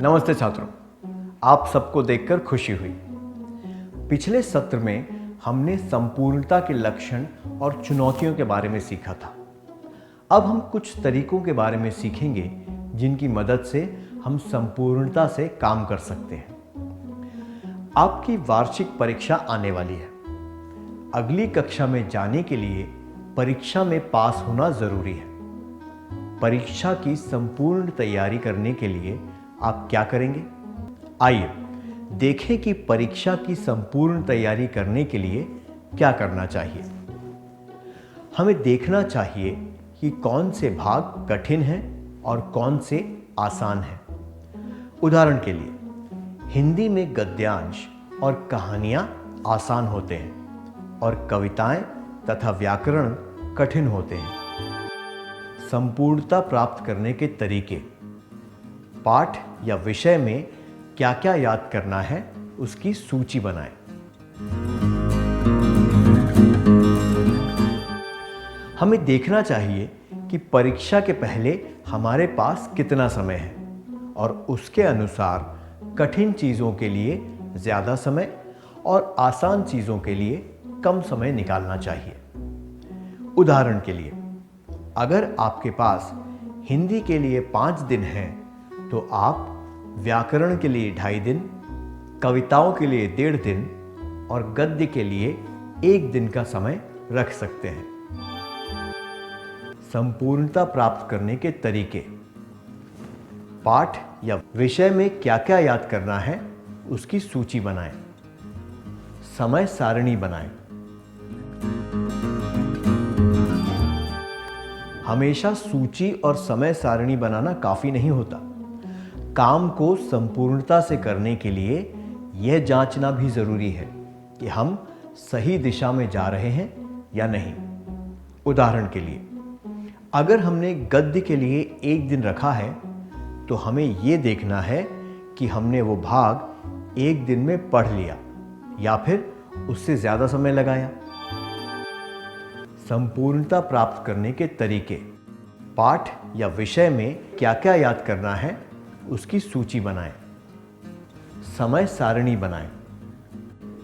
नमस्ते छात्रों, आप सबको देखकर खुशी हुई। पिछले सत्र में हमने संपूर्णता के लक्षण और चुनौतियों के बारे में सीखा था। अब हम कुछ तरीकों के बारे में सीखेंगे जिनकी मदद से हम संपूर्णता से काम कर सकते हैं। आपकी वार्षिक परीक्षा आने वाली है। अगली कक्षा में जाने के लिए परीक्षा में पास होना जरूरी है। परीक्षा की संपूर्ण तैयारी करने के लिए आप क्या करेंगे? आइए देखें कि परीक्षा की संपूर्ण तैयारी करने के लिए क्या करना चाहिए। हमें देखना चाहिए कि कौन से भाग कठिन हैं और कौन से आसान हैं। उदाहरण के लिए, हिंदी में गद्यांश और कहानियां आसान होते हैं और कविताएं तथा व्याकरण कठिन होते हैं। संपूर्णता प्राप्त करने के तरीके। पाठ या विषय में क्या क्या याद करना है उसकी सूची बनाएं। हमें देखना चाहिए कि परीक्षा के पहले हमारे पास कितना समय है और उसके अनुसार कठिन चीज़ों के लिए ज़्यादा समय और आसान चीज़ों के लिए कम समय निकालना चाहिए। उदाहरण के लिए, अगर आपके पास हिंदी के लिए 5 दिन हैं तो आप व्याकरण के लिए 2.5 दिन, कविताओं के लिए 1.5 दिन और गद्य के लिए 1 दिन का समय रख सकते हैं। संपूर्णता प्राप्त करने के तरीके। पाठ या विषय में क्या क्या याद करना है उसकी सूची बनाएं। समय सारणी बनाएं। हमेशा सूची और समय सारणी बनाना काफी नहीं होता। काम को संपूर्णता से करने के लिए यह जांचना भी जरूरी है कि हम सही दिशा में जा रहे हैं या नहीं। उदाहरण के लिए, अगर हमने गद्य के लिए 1 दिन रखा है तो हमें यह देखना है कि हमने वो भाग 1 दिन में पढ़ लिया या फिर उससे ज्यादा समय लगाया। संपूर्णता प्राप्त करने के तरीके। पाठ या विषय में क्या क्या याद करना है उसकी सूची बनाएं। समय सारणी बनाएं।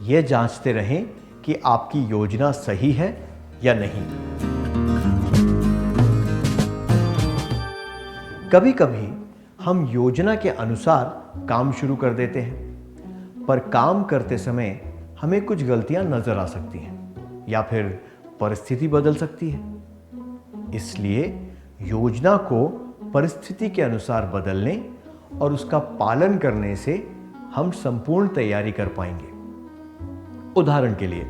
यह जांचते रहें कि आपकी योजना सही है या नहीं। कभी कभी हम योजना के अनुसार काम शुरू कर देते हैं, पर काम करते समय हमें कुछ गलतियां नजर आ सकती हैं या फिर परिस्थिति बदल सकती है। इसलिए योजना को परिस्थिति के अनुसार बदलने और उसका पालन करने से हम संपूर्ण तैयारी कर पाएंगे। उदाहरण के लिए,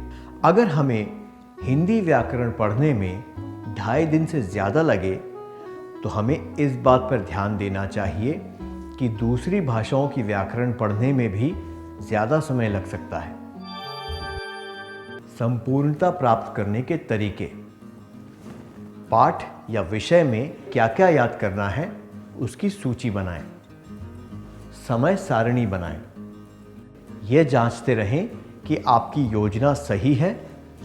अगर हमें हिंदी व्याकरण पढ़ने में 2.5 दिन से ज्यादा लगे तो हमें इस बात पर ध्यान देना चाहिए कि दूसरी भाषाओं की व्याकरण पढ़ने में भी ज्यादा समय लग सकता है। संपूर्णता प्राप्त करने के तरीके। पाठ या विषय में क्या क्या याद करना है उसकी सूची बनाएं। समय सारणी बनाएं। यह जांचते रहें कि आपकी योजना सही है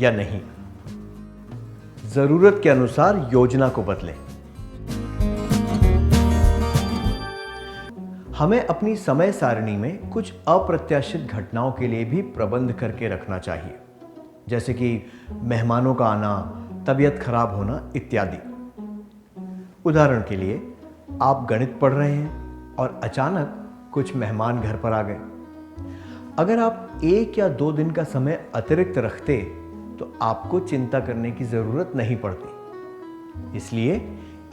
या नहीं। जरूरत के अनुसार योजना को बदलें। हमें अपनी समय सारणी में कुछ अप्रत्याशित घटनाओं के लिए भी प्रबंध करके रखना चाहिए, जैसे कि मेहमानों का आना, तबीयत खराब होना इत्यादि। उदाहरण के लिए, आप गणित पढ़ रहे हैं और अचानक कुछ मेहमान घर पर आ गए। अगर आप 1 या 2 दिन का समय अतिरिक्त रखते तो आपको चिंता करने की जरूरत नहीं पड़ती। इसलिए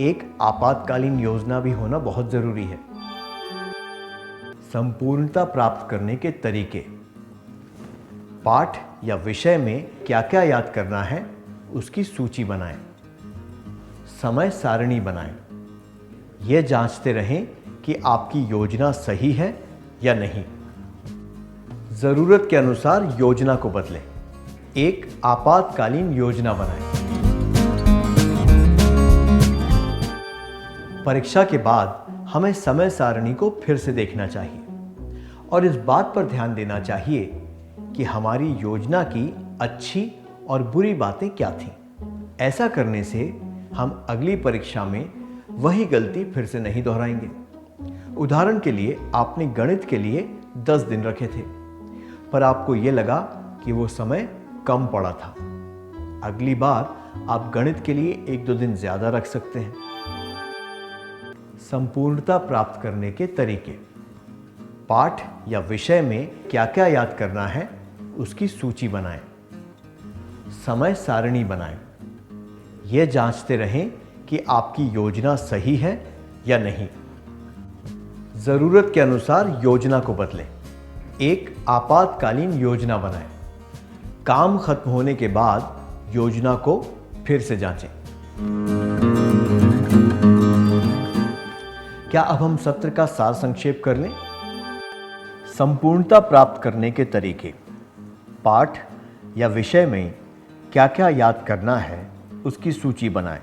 एक आपातकालीन योजना भी होना बहुत जरूरी है। संपूर्णता प्राप्त करने के तरीके। पाठ या विषय में क्या क्या याद करना है उसकी सूची बनाएं। समय सारणी बनाएं। यह जांचते रहें कि आपकी योजना सही है या नहीं। जरूरत के अनुसार योजना को बदलें। एक आपातकालीन योजना बनाएं। परीक्षा के बाद हमें समय सारणी को फिर से देखना चाहिए और इस बात पर ध्यान देना चाहिए कि हमारी योजना की अच्छी और बुरी बातें क्या थीं। ऐसा करने से हम अगली परीक्षा में वही गलती फिर से नहीं दोहराएंगे। उदाहरण के लिए आपने गणित के लिए 10 दिन रखे थे, पर आपको यह लगा कि वो समय कम पड़ा था। अगली बार आप गणित के लिए 1-2 दिन ज्यादा रख सकते हैं। संपूर्णता प्राप्त करने के तरीके। पाठ या विषय में क्या क्या याद करना है उसकी सूची बनाएं। समय सारणी बनाएं। यह जांचते रहें कि आपकी योजना सही है या नहीं। जरूरत के अनुसार योजना को बदलें। एक आपातकालीन योजना बनाएं। काम खत्म होने के बाद योजना को फिर से जांचें। क्या अब हम सत्र का सार संक्षेप कर लें? संपूर्णता प्राप्त करने के तरीके। पाठ या विषय में क्या क्या याद करना है उसकी सूची बनाएं।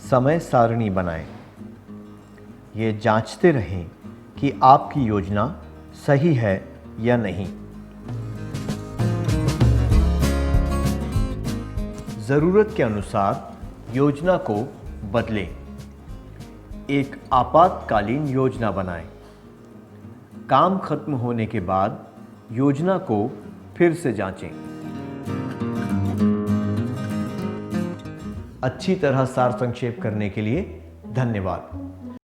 समय सारणी बनाएं। ये जांचते रहें कि आपकी योजना सही है या नहीं। जरूरत के अनुसार योजना को बदलें। एक आपातकालीन योजना बनाएं। काम खत्म होने के बाद योजना को फिर से जांचें। अच्छी तरह सार संक्षेप करने के लिए धन्यवाद।